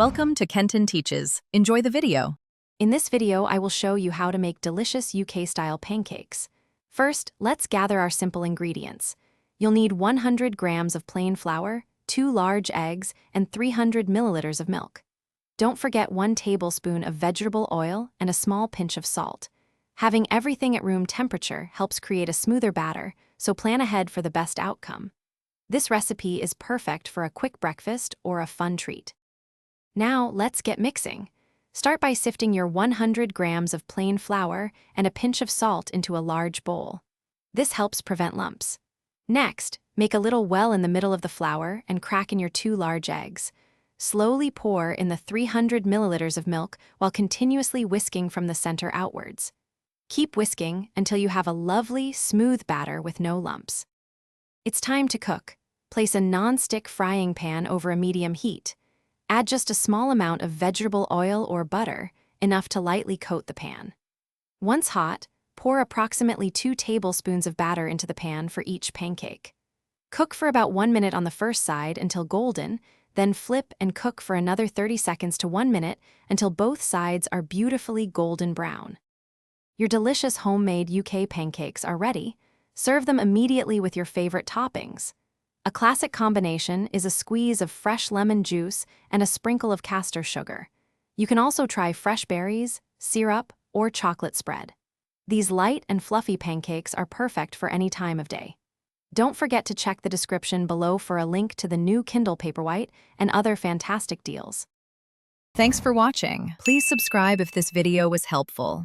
Welcome to Kenton Teaches. Enjoy the video. In this video, I will show you how to make delicious UK-style pancakes. First, let's gather our simple ingredients. You'll need 100 grams of plain flour, 2 large eggs, and 300 milliliters of milk. Don't forget 1 tablespoon of vegetable oil and a small pinch of salt. Having everything at room temperature helps create a smoother batter, so plan ahead for the best outcome. This recipe is perfect for a quick breakfast or a fun treat. Now, let's get mixing. Start by sifting your 100 grams of plain flour and a pinch of salt into a large bowl. This helps prevent lumps. Next, make a little well in the middle of the flour and crack in your 2 large eggs. Slowly pour in the 300 milliliters of milk while continuously whisking from the center outwards. Keep whisking until you have a lovely, smooth batter with no lumps. It's time to cook. Place a non-stick frying pan over a medium heat. Add just a small amount of vegetable oil or butter, enough to lightly coat the pan. Once hot, pour approximately 2 tablespoons of batter into the pan for each pancake. Cook for about 1 minute on the first side until golden, then flip and cook for another 30 seconds to 1 minute until both sides are beautifully golden brown. Your delicious homemade UK pancakes are ready. Serve them immediately with your favorite toppings. A classic combination is a squeeze of fresh lemon juice and a sprinkle of castor sugar. You can also try fresh berries, syrup, or chocolate spread. These light and fluffy pancakes are perfect for any time of day. Don't forget to check the description below for a link to the new Kindle Paperwhite and other fantastic deals. Thanks for watching. Please subscribe if this video was helpful.